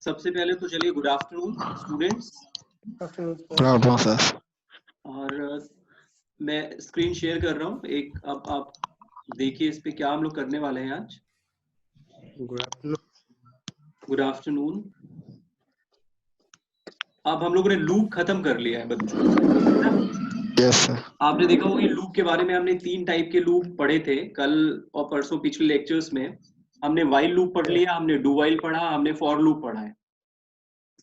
सबसे पहले तो चलिए गुड आफ्टरनून स्टूडेंट्स। और मैं स्क्रीन शेयर कर रहा हूँ एक, अब आप देखिए इस पे क्या हम लोग करने वाले हैं आज। Good afternoon. अब हम लोगों ने लूप खत्म कर लिया है बच्चों। Yes sir. आपने देखा होगा लूप के बारे में हमने 3 टाइप के लूप पढ़े थे कल और परसों पिछले लेक्चर्स में। हमने व्हाइल लूप पढ़ लिया, हमने डू व्हाइल पढ़ा, हमने फॉर लूप पढ़ा है।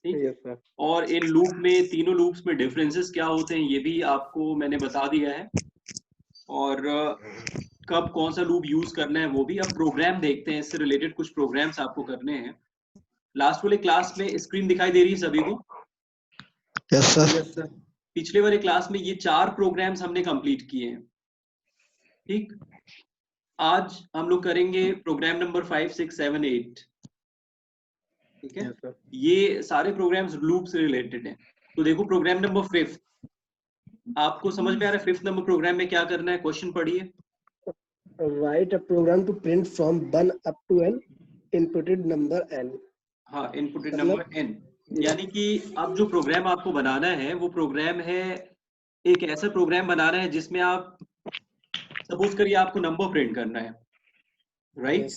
ठीक। और इन लूप में तीनों लूप्स में डिफरेंसेस क्या होते हैं ये भी आपको मैंने बता दिया है, और कब कौन सा लूप यूज करना है वो भी। अब प्रोग्राम देखते हैं, इससे रिलेटेड कुछ प्रोग्राम्स आपको करने हैं। लास्ट वाले क्लास में स्क्रीन दिखाई दे रही है सभी को? Yes sir. पिछले वाले क्लास में ये 4 प्रोग्राम्स हमने कंप्लीट किए हैं। ठीक, आज हम लोग करेंगे प्रोग्राम नंबर 5, 6, 7, 8। ठीक है, ये सारे प्रोग्राम्स लूप से रिलेटेड हैं। तो देखो प्रोग्राम नंबर 5 आपको समझ में आ रहा है? 5th नंबर प्रोग्राम में क्या करना है, क्वेश्चन पढ़िए। Write a program to print from 1 up to n inputted number n। हाँ, इनपुटेड नंबर n। यानी कि अब जो प्रोग्राम आपको बनाना है वो प्रोग्राम है, एक ऐसा प्रोग्राम बनाना है जिसमें आप सपोज करिए आपको नंबर प्रिंट करना है, राइट?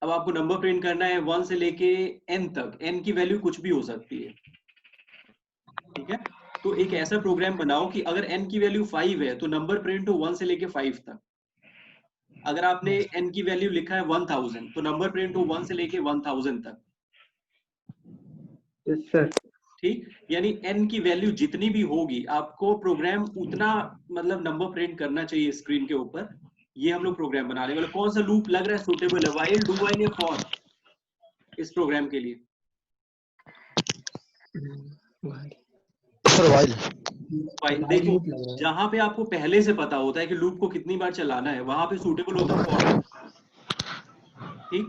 अब आपको नंबर प्रिंट करना है 1 से लेके n तक, n की वैल्यू कुछ भी हो सकती है। ठीक है, तो एक ऐसा प्रोग्राम बनाओ कि अगर n की वैल्यू 5 है तो नंबर प्रिंट हो 1 से लेके 5 तक। अगर आपने n की वैल्यू लिखा है 1000 तो नंबर प्रिंट हो 1 से लेके 1000 तक। ठीक, यानी n की वैल्यू जितनी भी होगी आपको प्रोग्राम उतना मतलब नंबर प्रिंट करना चाहिए स्क्रीन के ऊपर। ये हम लोग प्रोग्राम बनाने वाले। कौन सा लूप लग रहा है सुटेबल है, व्हाइल, डू व्हाइल या फॉर इस प्रोग्राम के लिए? Sir while. देखो जहां पे आपको पहले से पता होता है कि लूप को कितनी बार चलाना है वहां पे सूटेबल होता है फॉर लूप। ठीक,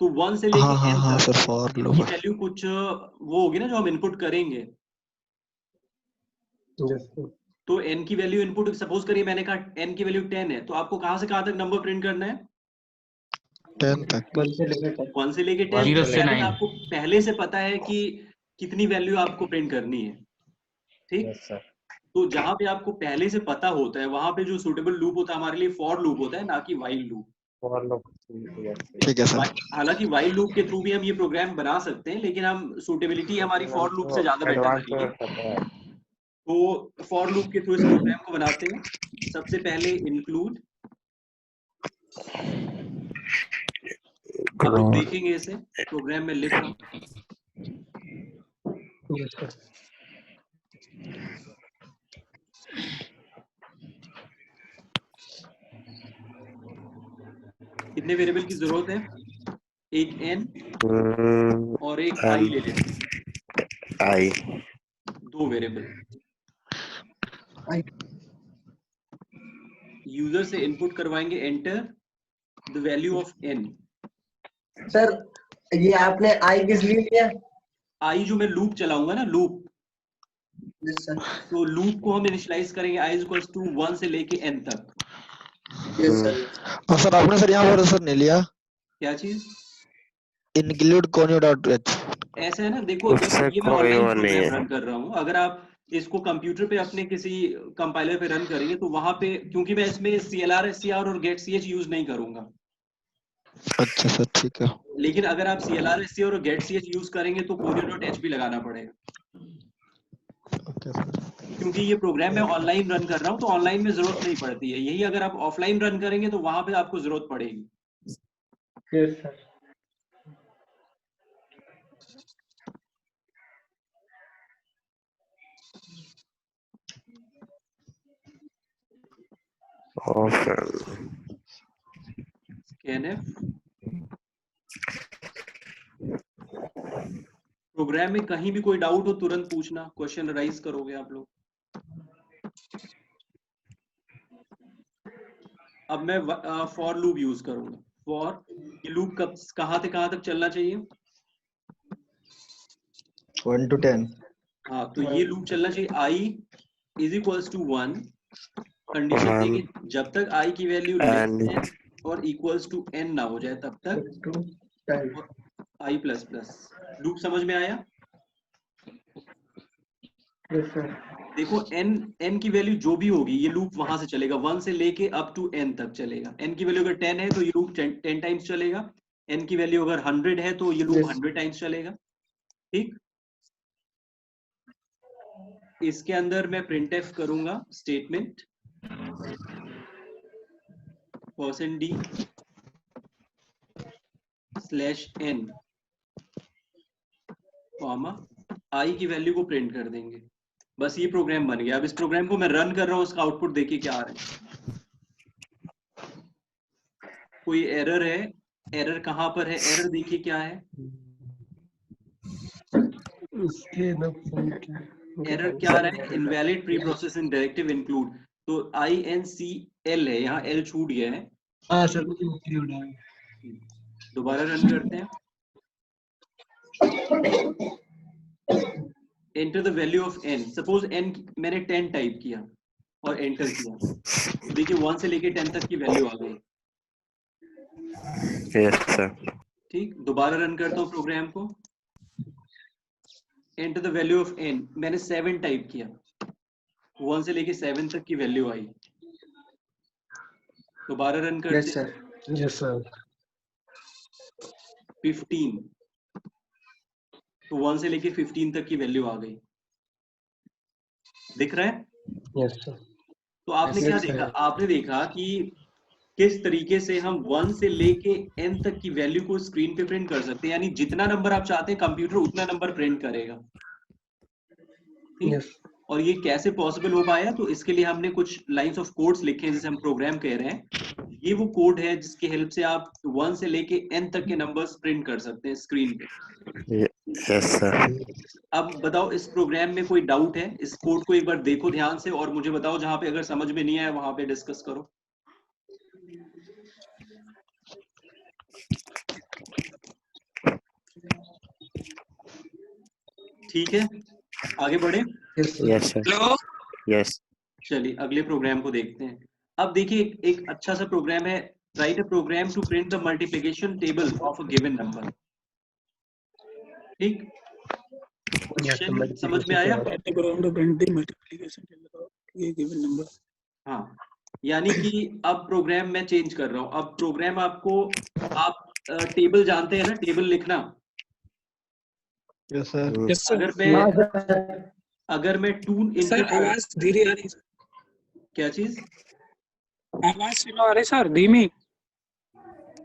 तो 1 से लेके n हाँ तक सर फॉर n लूप। की वैल्यू कुछ वो होगी ना जो हम इनपुट करेंगे। तो n की वैल्यू इनपुट, सपोज करिए मैंने कहा n की वैल्यू 10 है, तो आपको कहां से कहां तक नंबर प्रिंट करना है? 10 तक। 1 से लेके 10 0 से यानी 9। आपको पहले से पता है कि कितनी वैल्यू आपको प्रिंट करनी है। ठीक, तो जहां पे आपको पहले से पता होता है वहां पे जो सूटेबल लूप होता है हमारे लिए फॉर लूप होता है, ना कि व्हाइल लूप। ठीक है सर। हालांकि व्हाइल लूप के थ्रू भी हम ये प्रोग्राम बना सकते हैं, लेकिन हम सूटेबिलिटी हमारी फॉर लूप से ज्यादा बेटर रहेगी। तो फॉर लूप के थ्रू इस प्रोग्राम को बनाते हैं। सबसे पहले इंक्लूड, आप लोग देखेंगे इसे प्रोग्राम में लिख रहा हूं। कितने वेरिएबल की जरूरत है? एक n और एक i ले लेते हैं। आई 2 वेरिएबल। यूजर से इनपुट करवाएंगे enter the value of n। Sir ये आपने आई किस लिए लिया? i जो मैं लूप चलाऊंगा ना, लूप, यस सर। तो लूप को हम इनिशियलाइज करेंगे i इक्वल्स टू 1 से लेके n तक। Yes sir. और सर आपने सर यहाँ पर सर नहीं लिया क्या चीज? include conio.h। ऐसा है ना, देखो जब उससे ये मैं कोई ऑनलाइन वो नहीं प्रोग्राम है। रन कर रहा हूँ, अगर आप इसको कंप्यूटर पे अपने किसी कंपाइलर पे रन करेंगे तो वहां पे, क्योंकि मैं इसमें CLR, SCR और getch यूज नहीं करूंगा। अच्छा सर ठीक है। लेकिन अगर आप CLR, SCR और getch यूज करेंगे तो conio.h भी लगाना पड़ेगा। Okay sir. क्योंकि ये प्रोग्राम मैं ऑनलाइन रन कर रहा हूँ तो ऑनलाइन में जरूरत नहीं पड़ती है, यही अगर आप ऑफलाइन रन करेंगे तो वहां पे आपको जरूरत पड़ेगी। Yes sir. scanf। प्रोग्राम में कहीं भी कोई डाउट हो तुरंत पूछना, क्वेश्चन राइज करोगे आप लोग। अब मैं फॉर लूप यूज करूंगा। फॉर ये लूप कब कहां से कहां तक चलना चाहिए? 1 to 10। हाँ, तो ये लूप चलना चाहिए i is equals to 1। Condition देंगे जब तक i की वैल्यू लेस देन और इक्वल्स टू n ना हो जाए तब तक, और i प्लस प्लस। लूप समझ में आया? Yes, sir. देखो n की वैल्यू जो भी होगी ये लूप वहां से चलेगा, 1 से लेके अप टू n तक चलेगा। n की वैल्यू अगर 10 है तो ये लूप 10 टाइम्स चलेगा। n की वैल्यू अगर 100 है तो ये लूप Yes. 100 टाइम्स चलेगा। ठीक, इसके अंदर मैं printf करूंगा statement %d /n comma i की वैल्यू को प्रिंट कर देंगे। बस ये प्रोग्राम बन गया। अब इस प्रोग्राम को मैं रन कर रहा हूँ, उसका आउटपुट देखिए क्या आ रहा है। कोई एरर है? एरर कहाँ पर है? एरर देखिए क्या है। उसके ना फोन की एरर क्या आ रहा है? Invalid pre processing directive include. तो INCL है, यहाँ L छूट गया है। हाँ सर, इंक्लूड है। दोबारा रन करते हैं। Enter the value of n। Suppose n मैंने 10 टाइप किया और एंटर किया, तो देखिए 1 से लेके 10 तक की वैल्यू आ गई। Yes sir. ठीक, दोबारा रन करता हूँ प्रोग्राम को। Enter the value of n, मैंने 7 टाइप किया, 1 से लेके 7 तक की वैल्यू आई। दोबारा रन करते Yes, sir. Yes, sir. 15, तो 1 से लेके 15 तक की वैल्यू आ गई। दिख रहा है? Yes, sir. तो आपने Yes, क्या sir. देखा? आपने देखा कि किस तरीके से हम 1 से लेके n तक की वैल्यू को स्क्रीन पे प्रिंट कर सकते हैं। यानी जितना नंबर आप चाहते हैं कंप्यूटर उतना नंबर प्रिंट करेगा। ठीक? Yes. और ये कैसे पॉसिबल हो पाया? तो इसके लिए हमने कुछ लाइंस ऑफ कोड्स लिखे हैं, जिसे हम प्रोग्राम कह रहे हैं। ये वो कोड है जिसकी हेल्प से आप 1 से लेके n तक के नंबर्स प्रिंट कर सकते हैं स्क्रीन पे। Yes sir. अब बताओ, इस प्रोग्राम में कोई डाउट है? इस कोड को एक बार देखो ध्यान से और मुझे बताओ, जहां पे अगर समझ में नहीं आया वहां पे डिस्कस करो। ठीक है, आगे बढ़े। Yes, sir. Yes sir. Yes. चलिए अगले प्रोग्राम को देखते हैं। अब देखिए एक अच्छा सा प्रोग्राम है। Write a program to print the multiplication table of a given number. ठीक, Yes, sir. क्वेश्चन समझ में आया? Program to print the multiplication table of a given number. हाँ, यानी कि अब प्रोग्राम मैं चेंज कर रहा हूँ। अब प्रोग्राम आपको, आप टेबल जानते हैं ना, टेबल लिखना। Yes, sir. Yes, sir. अगर मैं 2 सर इनपुट, आवाज धीरे आ रही है। क्या चीज? आवाज स्लो आ रही है सर, धीमी।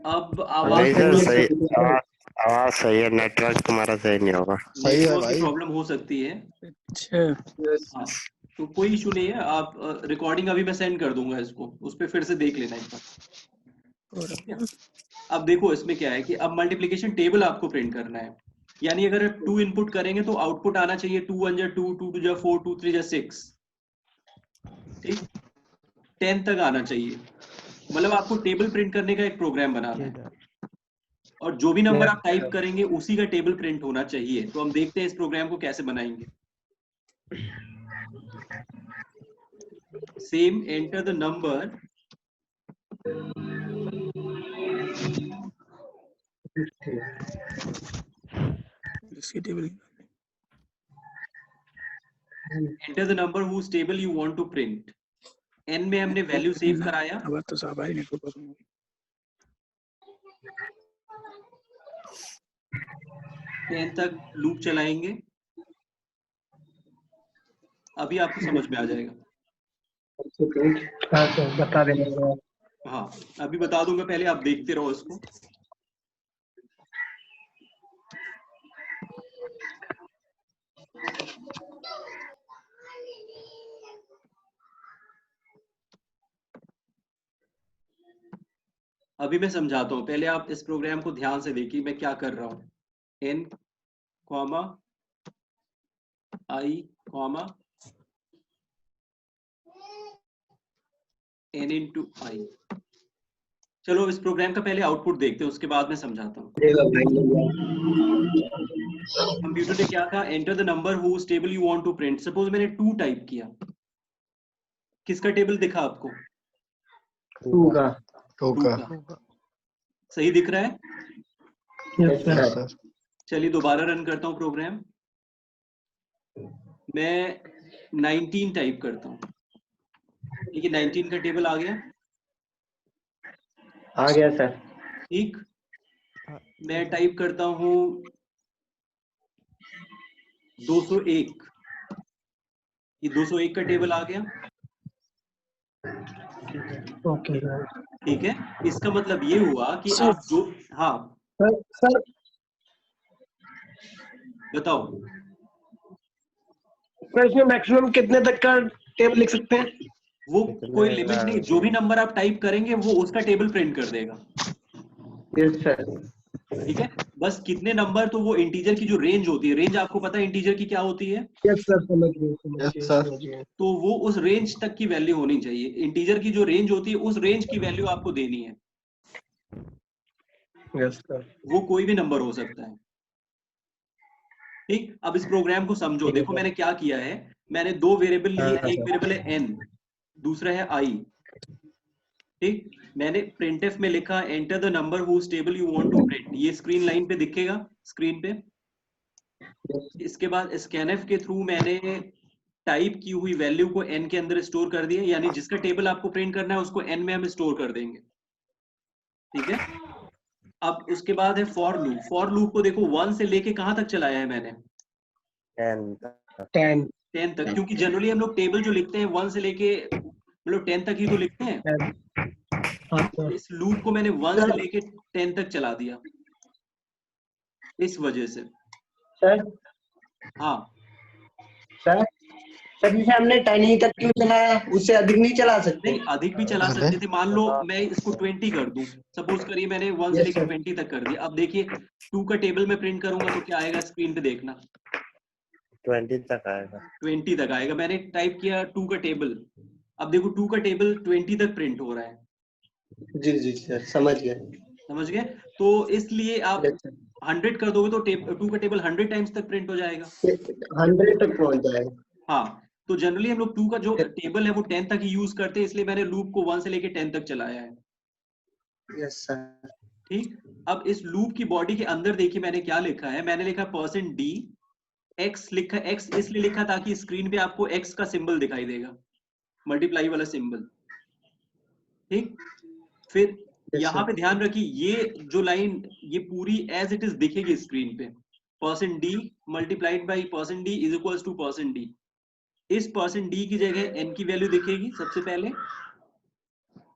अब नहीं आवाज सर, सही आवाज सही है। नेटवर्क तुम्हारा सही नहीं होगा। सही है नेटवर्क की भाई। प्रॉब्लम हो सकती है। अच्छा। हाँ, तो कोई इशू नहीं है। आप रिकॉर्डिंग अभी मैं सेंड कर दूंगा इसको, उस पर फिर से देख लेना एक बार। अब देखो इसमें क्या है कि अब मल्टीप्लिकेशन टेबल आपको प्रिंट करना है। यानी अगर 2 इनपुट करेंगे तो आउटपुट आना चाहिए 2 1 जा 2, 2 2 जा 4, 2 3 जा 6। ठीक, 10 तक आना चाहिए। मतलब आपको टेबल प्रिंट करने का एक प्रोग्राम बनाना है, और जो भी नंबर आप टाइप करेंगे उसी का टेबल प्रिंट होना चाहिए। तो हम देखते हैं इस प्रोग्राम को कैसे बनाएंगे। सेम, एंटर द नंबर इसकी table enter the number whose table you want to print। n में हमने वैल्यू सेव कराया। आवाज तो साफ आई, नेटवर्क प्रॉब्लम होगी। 10 तक लूप चलाएंगे। अभी आपको समझ में आ जाएगा। हाँ सर, बता देना। हाँ, अभी बता दूंगा, पहले आप देखते रहो इसको। अभी मैं समझाता हूँ, पहले आप इस प्रोग्राम को ध्यान से देखिए मैं क्या कर रहा हूँ। n comma i comma n into i। चलो इस प्रोग्राम का पहले आउटपुट देखते हैं, उसके बाद मैं समझाता हूँ। कंप्यूटर ने क्या कहा? Enter the number whose table you want to print. Suppose मैंने 2 टाइप किया, किसका टेबल दिखा आपको? 2 का। 2 का। सही दिख रहा है? Yes, sir. Yes, sir. चलिए दोबारा रन करता हूँ प्रोग्राम। मैं 19 टाइप करता हूँ, ठीक है, 19 का टेबल आ गया। आ गया सर। ठीक, मैं टाइप करता हूँ 201, ये 201 का टेबल आ गया। ओके ठीक है, इसका मतलब ये हुआ कि सर, आप जो, हाँ सर बताओ। सर इसमें मैक्सिमम कितने तक का टेबल लिख सकते हैं? वो कोई लिमिट नहीं, जो भी नंबर आप टाइप करेंगे वो उसका टेबल प्रिंट कर देगा। Yes sir. ठीक है, बस कितने नंबर, तो वो इंटीजर की जो रेंज होती है, रेंज आपको पता है इंटीजर की क्या होती है, यस सर, समझ गए यस सर। समझ गए। तो वो उस रेंज तक की वैल्यू होनी चाहिए। इंटीजर की जो रेंज होती है उस रेंज की वैल्यू आपको देनी है। Yes sir. वो कोई भी नंबर हो सकता है। ठीक, अब इस प्रोग्राम को समझो। ठीक है देखो सर। मैंने क्या किया है, मैंने दो वेरिएबल लिए, हाँ एक सर। वेरिएबल है n, दूसरा है i। ठीक, मैंने printf में लिखा enter the number whose table you want to print, ये स्क्रीन लाइन पे दिखेगा, स्क्रीन पे। इसके बाद scanf के थ्रू मैंने टाइप की हुई वैल्यू को n के अंदर स्टोर कर दिया, यानी जिसका टेबल आपको प्रिंट करना है उसको n में हम स्टोर कर देंगे। ठीक है, अब उसके बाद है फॉर लूप। फॉर लूप को देखो 1 से लेके कहां तक चलाया है मैंने, 10 10 तक, क्योंकि जनरली हम लोग टेबल जो लिखते हैं 1 से लेके मतलब 10 तक ही तो लिखते हैं। 10। हाँ सर। इस लूप को मैंने 1 से लेके 10 तक चला दिया, इस वजह से। सर हाँ, सर सर जैसे हमने 10 ही तक क्यों चलाया, उससे अधिक नहीं चला सकते? नहीं अधिक भी चला अरे सकते थे। मान लो मैं इसको 20 कर दूं, सपोज करिए मैंने 1 से यस लेके सर। 20 तक कर दिया। अब देखिए 2 का टेबल में प्रिंट करूंगा तो क्या आएगा, स्क्रीन पे देखना 20 तक आएगा। 20 तक आएगा। मैंने टाइप किया 2 का टेबल, अब देखो 2 का टेबल 20 तक प्रिंट हो रहा है। जी जी सर, समझ गए। समझ गए? तो इसलिए आप यस सर। 100 कर दोगे तो 2 का टेबल 100 टाइम्स तक प्रिंट हो जाएगा। 100 तक पहुंच जाएगा। हाँ, तो जनरली हम लोग 2 का जो टेबल है वो 10 तक ही यूज करते हैं, इसलिए मैंने लूप को 1 से लेके 10 तक चलाया है। Yes sir. ठीक, अब इस लूप की बॉडी के अंदर देखिए मैंने क्या लिखा है। मैंने लिखा %d, x लिखा, x इसलिए लिखा ताकि स्क्रीन पे आपको x का सिंबल दिखाई देगा, मल्टीप्लाई वाला सिंबल। ठीक, फिर यस यहाँ पे सर। ध्यान रखिए ये जो लाइन ये पूरी एज इट इज दिखेगी स्क्रीन पे, %d multiplied by %d is equals to %d। इस %d की जगह n की वैल्यू दिखेगी सबसे पहले।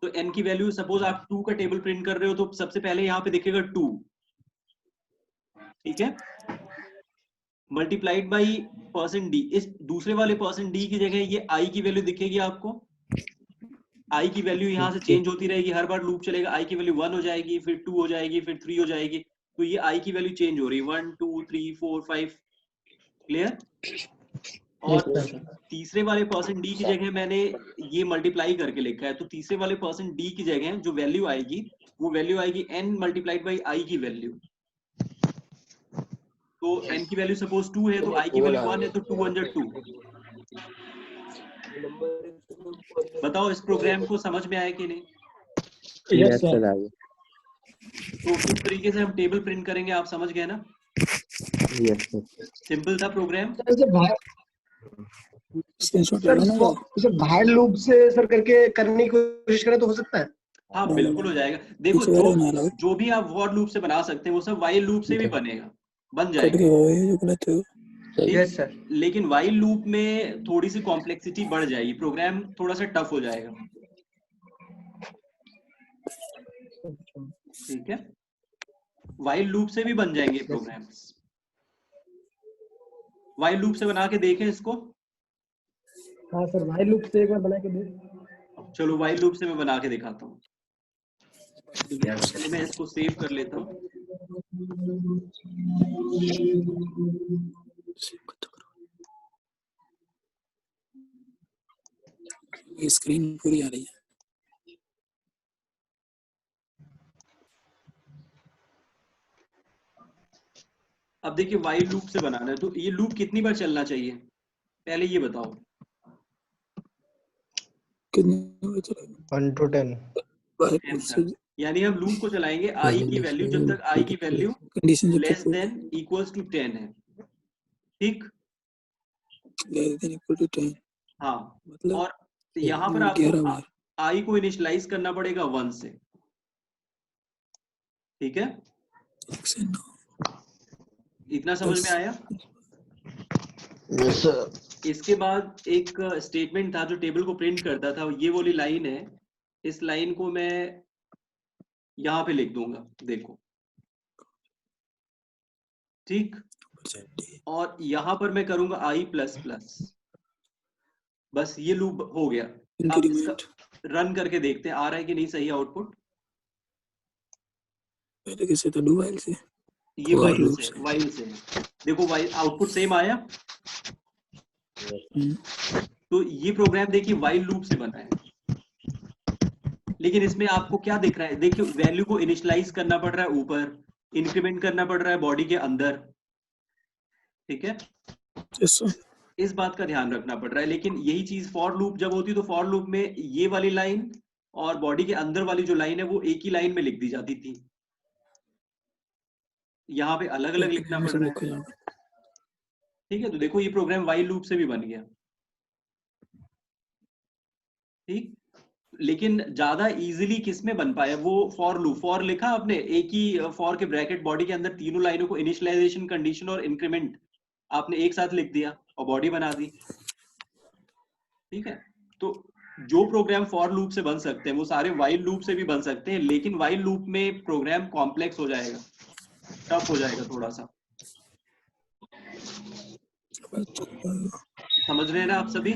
तो n की वैल्यू, सपोज आप 2 का टेबल प्रिंट कर रहे हो तो सबसे पहले यहाँ पे दिखेगा 2। ठीक है, मल्टीप्लाइड बाई %d, इस दूसरे वाले %d की जगह ये i की वैल्यू दिखेगी आपको। i की वैल्यू यहाँ से चेंज होती रहेगी, हर बार लूप चलेगा, i की वैल्यू 1 हो जाएगी, फिर 2 हो जाएगी, फिर 3 हो जाएगी। तो ये i की वैल्यू चेंज हो रही है, 1 2 3 4 5। क्लियर? और तीसरे वाले %d की जगह मैंने ये मल्टीप्लाई करके लिखा है, तो तीसरे वाले %d की जगह जो वैल्यू आएगी वो वैल्यू आएगी n मल्टीप्लाइड बाई i की वैल्यू। तो n की वैल्यू सपोज 2 है तो i की वैल्यू 1 है, तो 2 1 2। बताओ इस प्रोग्राम को समझ में आया कि नहीं? Yes sir. तो इस तरीके से हम टेबल प्रिंट करेंगे, आप समझ गए ना? Yes sir. सिंपल था प्रोग्राम। स्क्रीनशॉट ले लो ना। सर भाई लूप से सर करके करने की कोशिश करें तो हो सकता है? हाँ लो, बिल्कुल लो। हो जाएगा। देखो पीछे वाला बना लो। जो भी आप फॉर लूप से बना सकते हैं वो सब वाइल लूप से भी बनेगा, बन कट जाएगा। के वो है जो गलत है। Yes sir. लेकिन वाइल लूप में थोड़ी सी कॉम्प्लेक्सिटी बढ़ जाएगी, प्रोग्राम थोड़ा सा टफ हो जाएगा। ठीक है, वाइल लूप से भी बन जाएंगे प्रोग्राम्स। वाइल लूप से बना के देखें इसको। हाँ सर, भाई लूप से एक बार बना के दे। चलो वाइल लूप से मैं बना के दिखाता हूँ। मैं इसको सेव कर लेता हूँ। ये स्क्रीन पूरी आ रही है। अब देखिए वाइल लूप से बनाना है तो ये लूप कितनी बार चलना चाहिए, पहले ये बताओ। कितने बजे चलेगा? 1 to 10। भाई 10 से तक। यानी हम लूप को चलाएंगे आई की वैल्यू जब तक आई की वैल्यू कंडीशन जब लेस तक देन इक्वल्स टू 10 है, ठीक। लेस देन इक्वल टू 10, हाँ, मतलब और यहाँ पर 11 आपको बार। आई को इनिशियलाइज करना पड़ेगा 1 से, ठीक है। 1 से 9, इतना समझ में आया? Yes sir. इसके बाद एक स्टेटमेंट था जो टेबल को प्रिंट करता था, ये वाली लाइन है। इस लाइन को मैं यहाँ पे लिख दूंगा, देखो, ठीक। और यहाँ पर मैं करूंगा आई प्लस प्लस, बस ये लूप हो गया। अब इसका इंक्रीमेंट रन करके देखते हैं आ रहा है कि नहीं सही आउटपुट। पहले कैसे था, डू व्हाइल से, ये For वाइल loop से, से। वाइल से देखो, वाइल आउटपुट सेम आया। तो ये प्रोग्राम देखिए वाइल लूप से बना है, लेकिन इसमें आपको क्या दिख रहा है, देखिए वैल्यू को इनिशियलाइज करना पड़ रहा है ऊपर, इंक्रीमेंट करना पड़ रहा है बॉडी के अंदर, ठीक है। Yes, sir. इस बात का ध्यान रखना पड़ रहा है। लेकिन यही चीज फॉर लूप जब होती तो फॉर लूप में ये वाली लाइन और बॉडी के अंदर वाली जो लाइन है वो एक ही लाइन में लिख दी जाती थी, यहाँ पे अलग अलग लिखना पड़ रहा है, ठीक है। तो देखो ये प्रोग्राम वाइल लूप से भी बन गया, ठीक। लेकिन ज्यादा इजीली किस में बन पाया, वो फॉर लूप। फॉर लिखा आपने, एक ही फॉर के ब्रैकेट बॉडी के अंदर तीनों लाइनों को इनिशियलाइजेशन, कंडीशन और इंक्रीमेंट आपने एक साथ लिख दिया और बॉडी बना दी, ठीक है। तो जो प्रोग्राम फॉर लूप से बन सकते हैं वो सारे वाइल लूप से भी बन सकते हैं, लेकिन वाइल लूप में प्रोग्राम कॉम्प्लेक्स हो जाएगा, टफ हो जाएगा थोड़ा सा। समझ रहे हैं ना आप सभी?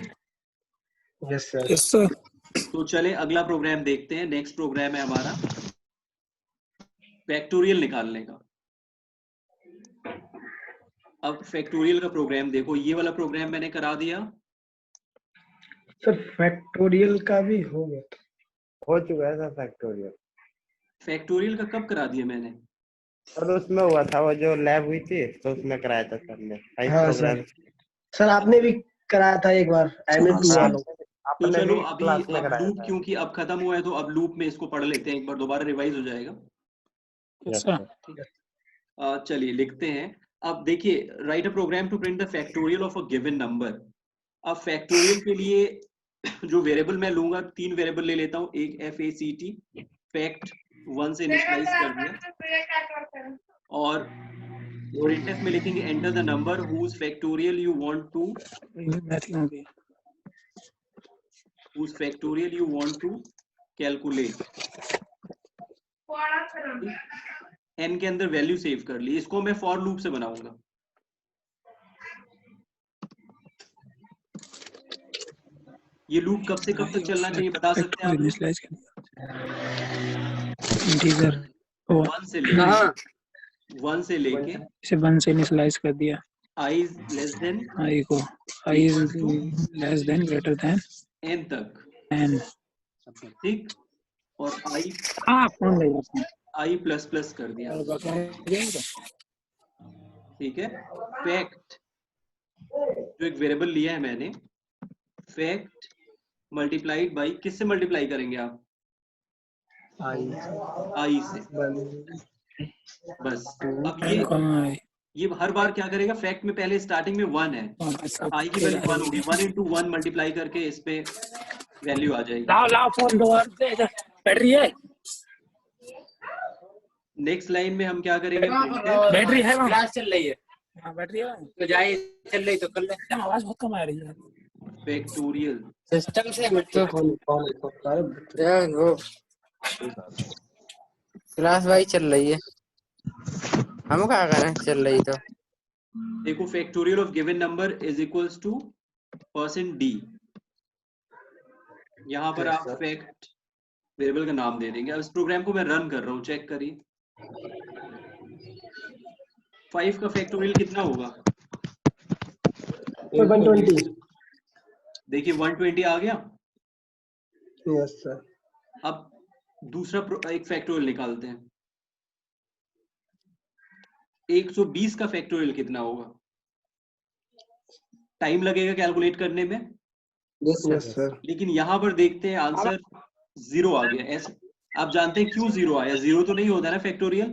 Yes sir. Yes, sir. तो चले अगला प्रोग्राम देखते हैं। नेक्स्ट प्रोग्राम है हमारा फैक्टोरियल निकालने का। अब फैक्टोरियल का प्रोग्राम देखो, ये वाला प्रोग्राम मैंने करा दिया। सर फैक्टोरियल का भी हो गया। हो चुका है सर फैक्टोरियल। फैक्टोरियल का कब करा दिया मैंने? और उसमें हुआ था वो जो लैब हुई थी तो उसमें कराया था सर ने। हाँ सर, सर आपने भी कराया था एक बार एमए2 हाँ। वालों। तो आपने चलो भी अभी क्लास में अब कराया लूप था। क्योंकि अब खत्म हुआ है तो अब लूप में इसको पढ़ लेते हैं, एक बार दोबारा रिवाइज हो जाएगा। Yes, sir. चलिए लिखते हैं। अब देखिए, write a program to print the factorial of a given number. अब फैक्टोरियल के लिए जो वेरिएबल मैं लूंगा, 3 वेरिएबल ले लेता हूँ। एक FACT, फैक्ट 1 से इनिशियलाइज कर दिया, और printf में लिखेंगे enter the number whose factorial you want to calculate। n के अंदर वैल्यू सेव कर ली। इसको मैं फॉर लूप से बनाऊंगा। ये लूप कब से कब तक चलना चाहिए बता सकते हैं आप लोग? इंटीजर 1 से लेके इसे 1 से इनिशियलाइज कर दिया, i लेस देन i को i is less then greater than n तक, n। ठीक। और फोन ले जाते हैं i प्लस प्लस कर दिया, ठीक है। फैक्ट जो एक वेरिएबल लिया है मैंने, फैक्ट मल्टीप्लाइड बाई, किससे मल्टीप्लाई करेंगे आप? आई से, बस। अब ये हर बार क्या करेगा, फैक्ट में पहले स्टार्टिंग में 1 है, आई की वैल्यू 1 होगी, 1 into 1 मल्टीप्लाई करके इस पे वैल्यू आ जाएगी। लाओ फोन दो बैटरी है, नेक्स्ट लाइन में हम क्या करेंगे, बैटरी है, क्लास चल रही है, हां बैटरी है तो जाए, चल रही तो कर ले। आवाज बहुत कम आ रही है फैक्टोरियल सिस्टम से। क्लास वाइज चल रही है, हम क्या करें, चल रही तो देखो, factorial of given number is equals to %d। यहाँ पर आप फैक्ट वेरिएबल का नाम दे देंगे। अब इस प्रोग्राम को मैं रन कर रहा हूँ, चेक करिए 5 का फैक्टोरियल कितना होगा? 120। देखिए 120 आ गया। Yes sir. अब दूसरा एक फैक्टोरियल निकालते हैं। 120 का फैक्टोरियल कितना होगा? टाइम लगेगा कैलकुलेट करने में, यस सर। लेकिन यहाँ पर देखते हैं आंसर 0 आ गया। ऐसे आप जानते हैं क्यों 0 आया? 0 तो नहीं होता ना फैक्टोरियल,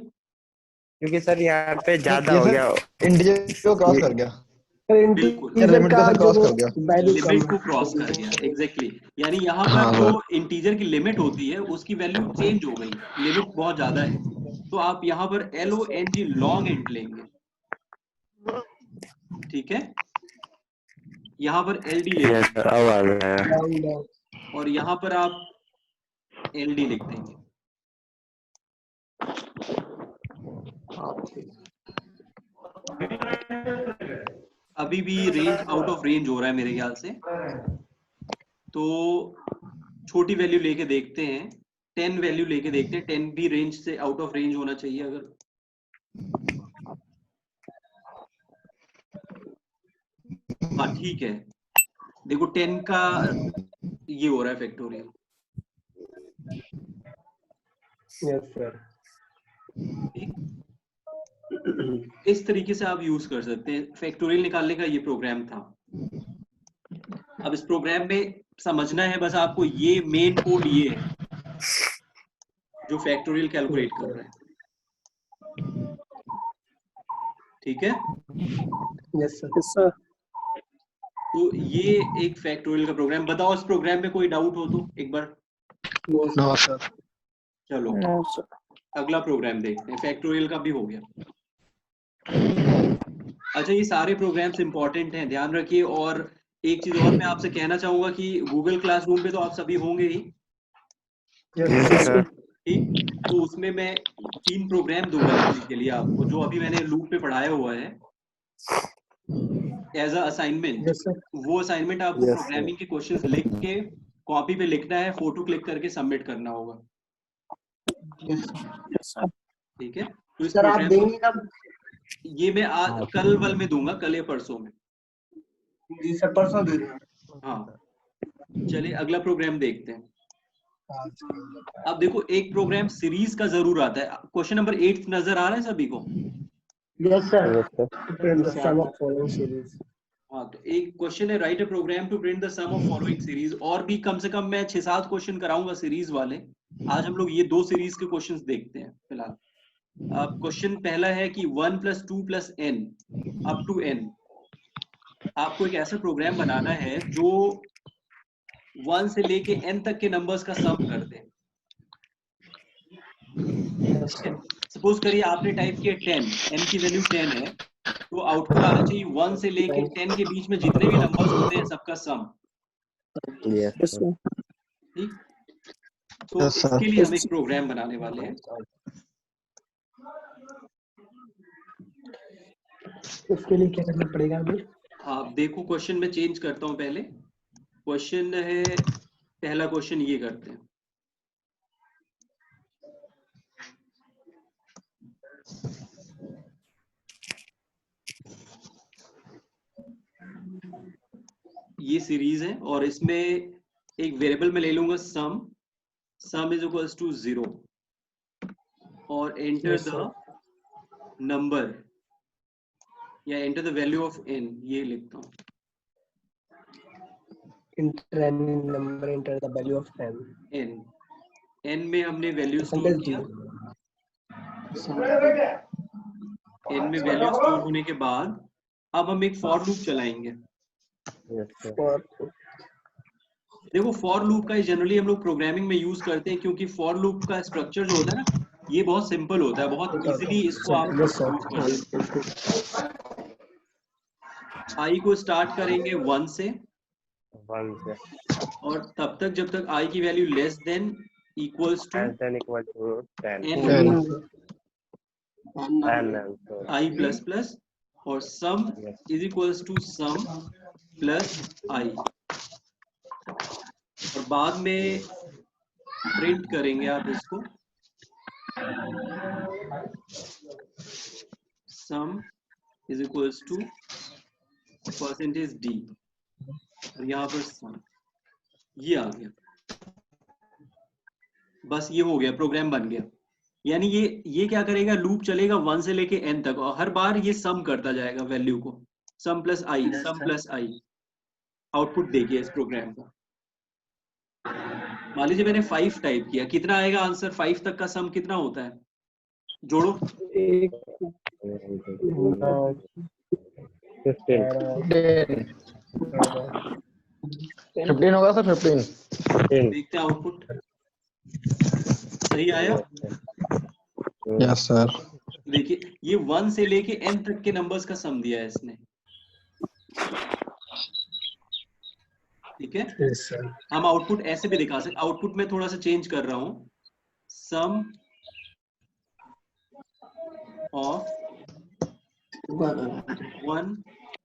क्योंकि सर यहाँ पे ज्यादा ये हो सर गया। इंटीजर को क्रॉस कर गया, बिल्कुल इंटीजर लिमिट का को सर जो क्रॉस कर गया। वैल्यू कम लिमिट को है। क्रॉस कर गया, एग्जैक्टली यानी यहाँ हाँ पर जो सर। इंटीजर की लिमिट होती है उसकी वैल्यू चेंज हो गई, लिमिट बहुत ज्यादा है, तो आप यहाँ पर LONG लॉन्ग इंट लेंगे, ठीक है, यहाँ पर LD ले यस लेंगे सर, अब आ गया है। डाउन डाउन और यहाँ पर आप LD लिख देंगे। अभी भी रेंज आउट ऑफ रेंज हो रहा है मेरे ख्याल से, तो छोटी वैल्यू लेके देखते हैं, 10 वैल्यू लेके देखते हैं, 10 भी रेंज से आउट ऑफ रेंज होना चाहिए अगर, हाँ ठीक है, देखो 10 का ये हो रहा है फैक्टोरियल, यस सर। इस तरीके से आप यूज कर सकते हैं, फैक्टोरियल निकालने का ये प्रोग्राम था। अब इस प्रोग्राम में समझना है बस आपको, ये मेन कोड ये है जो फैक्टोरियल कैलकुलेट कर रहा है, ठीक है। Yes sir. तो ये एक फैक्टोरियल का प्रोग्राम, बताओ इस प्रोग्राम में कोई डाउट हो तो एक बार। No sir. चलो अगला प्रोग्राम देखते हैं, फैक्टोरियल का भी हो गया। अच्छा ये सारे प्रोग्राम्स इंपॉर्टेंट हैं, ध्यान रखिए। और एक चीज और मैं आपसे कहना चाहूंगा कि गूगल क्लासरूम पे तो आप सभी होंगे ही, यस सर। ठीक, तो उसमें मैं 3 प्रोग्राम दूंगा लिखने के लिए आपको, जो अभी मैंने लूप पे पढ़ाया हुआ है as a assignment. Yes sir. वो असाइनमेंट आपको Yes, प्रोग्रामिंग के क्वेश्चंस लिख के कॉपी पे लिखना है, फोटो क्लिक करके सबमिट करना होगा, ठीक है। तो इस सर आप प्रोग्राम को देंगे कब? ये मैं कल वल में दूंगा, कल या परसों में। जी सर, परसों दे दें। हाँ चलिए अगला प्रोग्राम देखते हैं। अब देखो एक प्रोग्राम सीरीज का जरूर आता है, क्वेश्चन नंबर 8 नजर आ रहा है सभी को? Yes sir. Yes sir. Print the sum of following series. हाँ तो एक क्वेश्चन है, write a program to print the sum of following series. और भी कम से कम मैं 6-7 क्वेश्चन कराऊंगा सीरीज वाले। आज हम लोग ये 2 सीरीज के क्वेश्चंस देखते हैं फिलहाल। अब क्वेश्चन पहला है कि 1 + 2 + n अप टू n, आपको एक ऐसा प्रोग्राम बनाना है जो 1 से लेके n तक के नंबर्स का सम कर दे। सपोज करिए आपने टाइप किया 10, n की वैल्यू 10 है, तो आउटपुट आना चाहिए 1 से लेके 10 के बीच में जितने भी नंबर्स होते हैं सबका सम, यस सर। ठीक। तो Yes, sir. इसके लिए हम एक प्रोग्राम बनाने वाले हैं। उसके लिए क्या करना पड़ेगा अभी? आप देखो क्वेश्चन में चेंज करता हूं, पहले क्वेश्चन है, पहला क्वेश्चन ये करते हैं, ये सीरीज है और इसमें एक वेरिएबल में ले लूंगा सम, सम इज इक्वल्स टू 0 और एंटर द नंबर या enter the value of n, ये लिखता हूँ। Enter any number, enter the value of n. n में हमने वैल्यू स्टोर Percentage किया, d. n में वैल्यू स्टोर होने के बाद अब हम एक फॉर लूप चलाएंगे। Yes sir. For देखो फॉर लूप का जनरली हम लोग प्रोग्रामिंग में यूज करते हैं, क्योंकि फॉर लूप का स्ट्रक्चर जो होता है ना, ये बहुत सिंपल होता है, बहुत इजीली इसको आप yes sir. यूज कर सकते हैं। i को स्टार्ट करेंगे 1 से 1 से और तब तक जब तक i की value less than equals to less than equal to 10 n 10. and so i plus plus और sum yes is equals to sum plus i, और बाद में प्रिंट करेंगे आप इसको sum is equals to percentage d, और यहाँ पर सम, ये आ गया, बस ये हो गया, प्रोग्राम बन गया। यानी ये क्या करेगा, लूप चलेगा 1 से लेके n तक और हर बार ये सम करता जाएगा वैल्यू को, सम प्लस आई, सम प्लस आई। आउटपुट देखिए इस प्रोग्राम का, मान लीजिए मैंने 5 टाइप किया, कितना आएगा आंसर? 5 तक का सम कितना होता है? जोड़ो। 15 होगा सर, 15। देखते हैं आउटपुट सही आया। Yes sir. देखिए ये 1 से लेके n तक के नंबर्स का सम दिया है इसने, ठीक है। Yes, sir. हम आउटपुट ऐसे भी दिखा सकते, आउटपुट में थोड़ा सा चेंज कर रहा हूं, सम ऑफ 1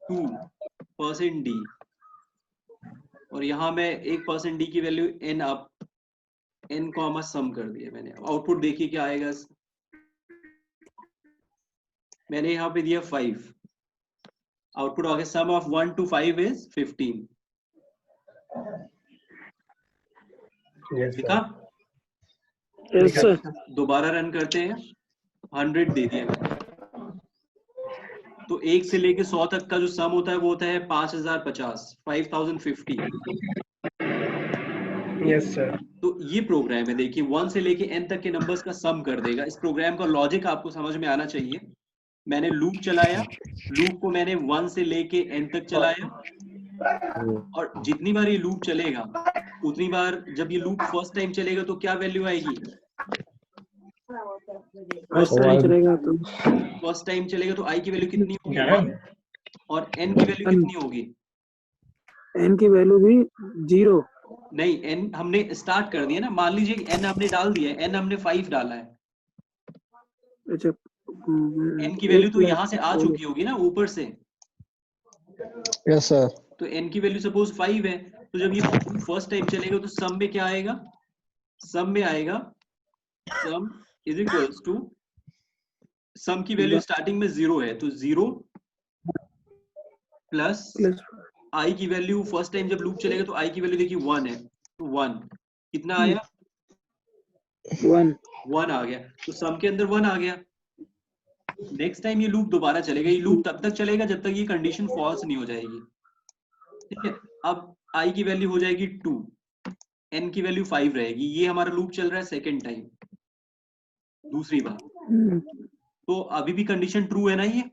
2% d, और यहां मैं 1% d की value n up n comma sum कर दिया मैंने। आउटपुट देखिए क्या आएगा। मैंने यहाँ पे दिया 5, आउटपुट आ गया सम ऑफ 1 to 5 इज 15। Yes, देखा? sir. Yes, sir. दोबारा रन करते हैं, 100 दे दिया मैंने। तो 1 से लेके 100 तक का जो सम होता है वो होता है 5050, 5050। Yes, sir. तो ये प्रोग्राम है, देखिए 1 से लेके n तक के नंबर्स का सम कर देगा। इस प्रोग्राम का लॉजिक आपको समझ में आना चाहिए। मैंने लूप चलाया, लूप को मैंने 1 से लेके n तक चलाया, और जितनी बार ये लूप चलेगा उतनी बार, जब ये लूप फर्स्ट टाइम चलेगा तो क्या वैल्यू आएगी? फर्स्ट टाइम चलेगा तो i की वैल्यू कितनी होगी? 1, और n की वैल्यू कितनी होगी? n की वैल्यू भी 0। नहीं, n हमने स्टार्ट कर दिया ना, मान लीजिए n हमने डाल दिया है, n हमने 5 डाला है, अच्छा, n की वैल्यू तो यहाँ से आ चुकी होगी ना ऊपर से। Yes sir. तो n की वैल्यू सपोज 5 है, तो जब ये फर्स्ट टाइम चलेगा तो सम में क्या आएगा? सम में आएगा सम इज इक्वल्स टू, सम की वैल्यू स्टार्टिंग में 0 है, तो 0 प्लस i की वैल्यू फर्स्ट टाइम जब लूप चलेगा तो i की वैल्यू देखिए 1 है, तो 1 कितना आया? 1 आ गया, तो सम के अंदर 1 आ गया। नेक्स्ट टाइम ये लूप दोबारा चलेगा, ये लूप तब तक चलेगा जब तक ये कंडीशन फॉल्स नहीं हो जाएगी, ठीक है। अब i की वैल्यू हो जाएगी 2, n की वैल्यू 5 रहेगी। ये हमारा लूप चल रहा है सेकेंड टाइम, दूसरी बार, तो अभी भी कंडीशन ट्रू है ना ये।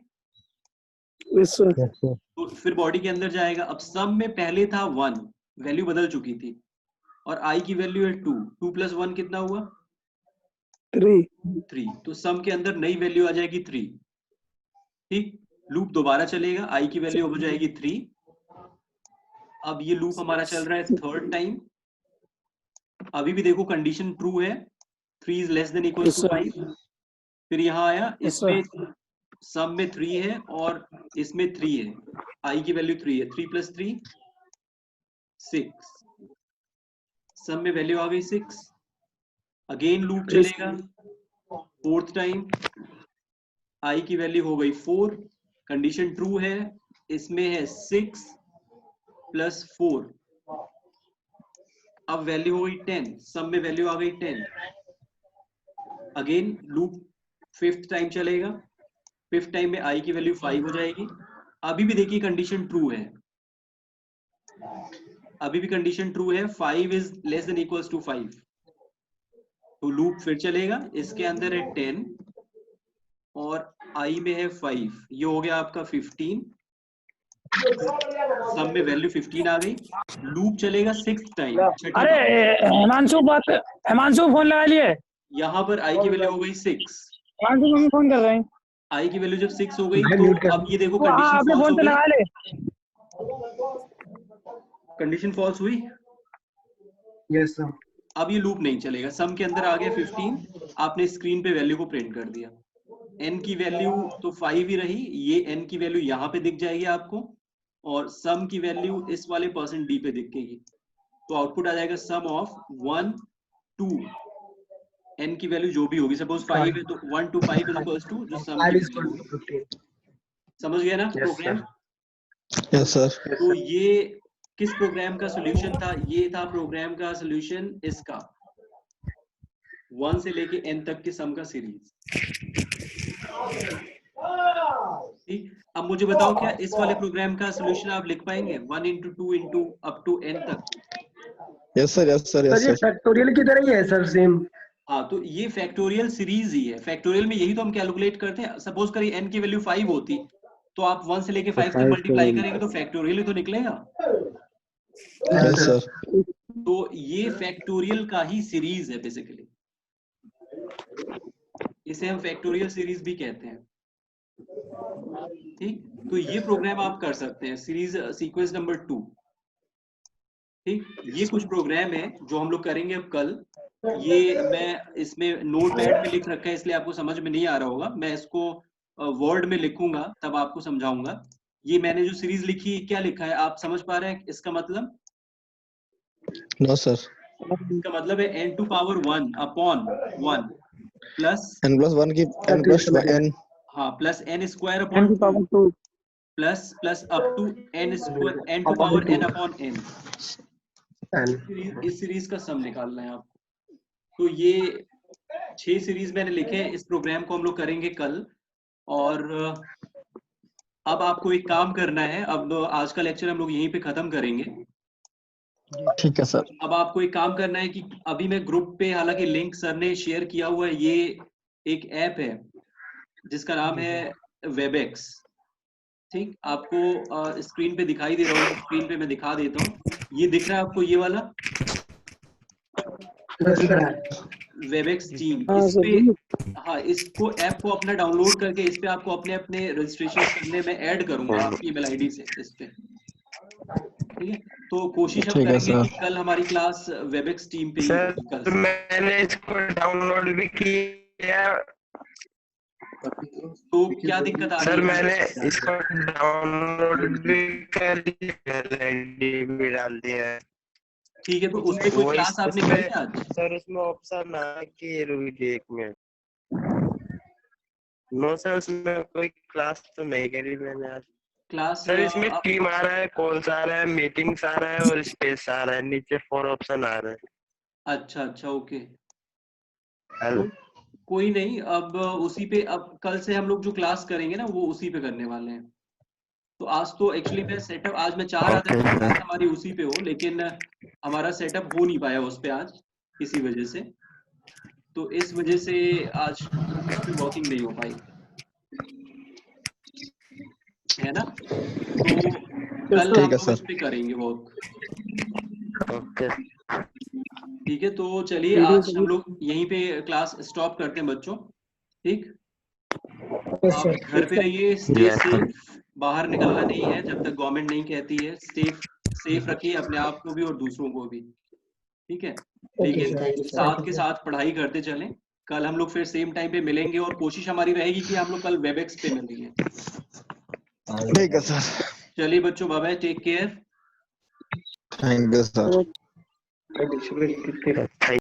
Yes, sir. तो फिर बॉडी के अंदर जाएगा। अब सम में पहले था 1, वैल्यू बदल चुकी थी, और i की वैल्यू है 2, 2 प्लस 1 कितना हुआ? 3। तो सम के अंदर नई वैल्यू आ जाएगी 3, ठीक। लूप दोबारा चलेगा, i की वैल्यू हो जाएगी 3। अब ये लूप हमारा चल रहा है थर्ड टाइम, अभी भी देखो कंडीशन ट्रू है, 3 is less than equal to 5। फिर यहाँ आया, इसमें सम में 3 है और इसमें 3 है, i की वैल्यू 3 है, 3 प्लस 3 6, सम में वैल्यू आ गई 6। अगेन लूप चलेगा फोर्थ टाइम, i की वैल्यू हो गई 4, कंडीशन ट्रू है, इसमें है 6 प्लस 4, अब वैल्यू हो गई 10, सम में वैल्यू आ गई 10। अगेन लूप फिफ्थ टाइम चलेगा, फिफ्थ टाइम में i की वैल्यू 5 हो जाएगी। अभी भी देखिए कंडीशन ट्रू है, अभी भी कंडीशन ट्रू है, 5 is less than equals to 5। तो लूप फिर चलेगा, इसके अंदर है 10 और i में है 5, ये हो गया आपका 15, सब में वैल्यू 15 आ गई। लूप चलेगा 6 टाइम। अरे हिमांशु फोन लगा लिए। यहाँ पर i की वैल्यू हो गई 6, हिमांशु मम्मी फोन कर रहे हैं। i की वैल्यू जब 6 हो गई तो अब ये देखो कंडीशन फॉल्स हो गई, लगा ले। कंडीशन फॉल्स हुई। Yes, sir. अब ये लूप नहीं चलेगा, सम के अंदर आ गया 15, आपने स्क्रीन पे वैल्यू को प्रिंट कर दिया, n की वैल्यू तो 5 ही रही, ये n की वैल्यू यहाँ पे दिख जाएगी आपको, और सम की वैल्यू इस वाले %d पे दिखेगी। तो आउटपुट आ जाएगा सम ऑफ 1 2, n की वैल्यू जो भी होगी, सपोज 5 है तो 1 to 5 इज इक्वल्स टू जो सम की वैल्यू होगी। समझ गया ना प्रोग्राम? Yes sir. तो ये किस प्रोग्राम का सॉल्यूशन था? ये था प्रोग्राम का सॉल्यूशन इसका, 1 से लेके n तक के सम का सीरीज। ठीक, अब मुझे बताओ क्या इस वाले प्रोग्राम का सॉल्यूशन आप लिख पाएंगे 1 into 2 into up to n तक? Yes sir, yes sir, sir yes ये सर। फैक्टोरियल की तरह ही है सर, सेम। हाँ, तो ये फैक्टोरियल सीरीज ही है। फैक्टोरियल में यही तो हम कैलकुलेट करते हैं। सपोज करिए n की वैल्यू 5 होती, तो आप 1 से लेके 5 तक मल्टीप्लाई करेंगे तो फैक्टोरियल ही तो निकलेगा। Yes sir. तो ये फैक्टोरियल का ही सीरीज है बेसिकली, इसे हम फैक्टोरियल सीरीज भी कहते हैं। ठीक, तो ये प्रोग्राम आप कर सकते हैं, सीरीज सीक्वेंस नंबर 2। ठीक, ये कुछ प्रोग्राम है जो हम लोग करेंगे अब कल। ये मैं इसमें नोटपैड में लिख रखा है, इसलिए आपको समझ में नहीं आ रहा होगा। मैं इसको वर्ड में लिखूंगा तब आपको समझाऊंगा। ये मैंने जो सीरीज लिखी, क्या लिखा है आप समझ पा रहे हैं इसका मतलब? No sir. इसका मतलब है n to power 1 upon 1 plus n+1 की n+n। हाँ, plus n square n upon की 2 power 2 plus plus up to n square, n to power n upon n। इस सीरीज का सम निकालना है आपको। तो ये 6 सीरीज मैंने लिखे हैं, इस प्रोग्राम को हम लोग करेंगे कल। और अब आपको एक काम करना है, अब आज का लेक्चर हम लोग यहीं पे खत्म करेंगे। ठीक है सर। अब आपको एक काम करना है कि अभी मैं ग्रुप पे, हालांकि लिंक सर ने शेयर किया हुआ है, ये एक ऐप है जिसका नाम है वेबएक्स। ठीक, आपको स्क्रीन पे दिखाई दे रहा होगा, स्क्रीन पे मैं दिखा देता हूँ। ये दिख रहा है आपको, ये वाला वेबएक्स टीम। हाँ इस सर पे, जी। हाँ, इसको ऐप को अपना डाउनलोड करके इस पे आपको अपने अपने रजिस्ट्रेशन करने में ऐड करूंगा आपकी ईमेल आईडी से इस पे। ठीक है, तो कोशिश हम ठीक है करेंगे सर। कि कल हमारी क्लास वेबएक्स टीम पे ही सर होगी कल से। मैंने इसको डाउनलोड भी किया। तो क्या दिक्कत आ रही सर है? मैंने इसको डाउनलोड भी कर लिया, भी डाल दिया है। ठीक है, तो उस पे कोई वो क्लास आपने की है आज? सर उसमें ऑप्शन आ कि रुकिए एक मिनट। नो सर, उसमें कोई क्लास तो नहीं करी मैंने आज। क्लास सर इसमें टीम आ रहा है, कॉल्स आ रहा है, मीटिंग्स आ रहा है और स्पेस आ रहा है, नीचे 4 ऑप्शन आ रहे हैं। अच्छा अच्छा, ओके, हेलो। कोई नहीं। अब उसी पे, अब कल से हम लोग जो क्लास करेंगे ना वो उसी पे करने वाले हैं। तो आज तो एक्चुअली मैं सेटअप, आज मैं चाह रहा था ओके कि क्लास सर। हमारी उसी पे हो, लेकिन हमारा सेटअप हो नहीं पाया उस पे आज किसी वजह से। तो इस वजह से आज उस पे वर्किंग नहीं हो पाई, है ना? तो कल ठीक हम है लोग इस सर। पे करेंगे वर्क। ओके। ठीक है, तो चलिए ठीक है आज सर हम जी। लोग यहीं पे क्लास स्टॉप करते हैं बच्चों। ठीक, यस आप सर। घर पे रहिए, स्टे यस सर। सेफ, बाहर निकलना नहीं है जब तक गवर्नमेंट नहीं कहती है। सेफ रखिए अपने आप को भी और दूसरों को भी। ठीक है, ओके लेकिन सर। साथ के साथ पढ़ाई करते चलें। कल हम लोग फिर सेम टाइम पे मिलेंगे और कोशिश हमारी रहेगी कि हम लोग कल वेबएक्स पे मिलेंगे। ठीक है सर। चलिए बच्चों, bye bye, take care. Thank you sir. Okay. Thank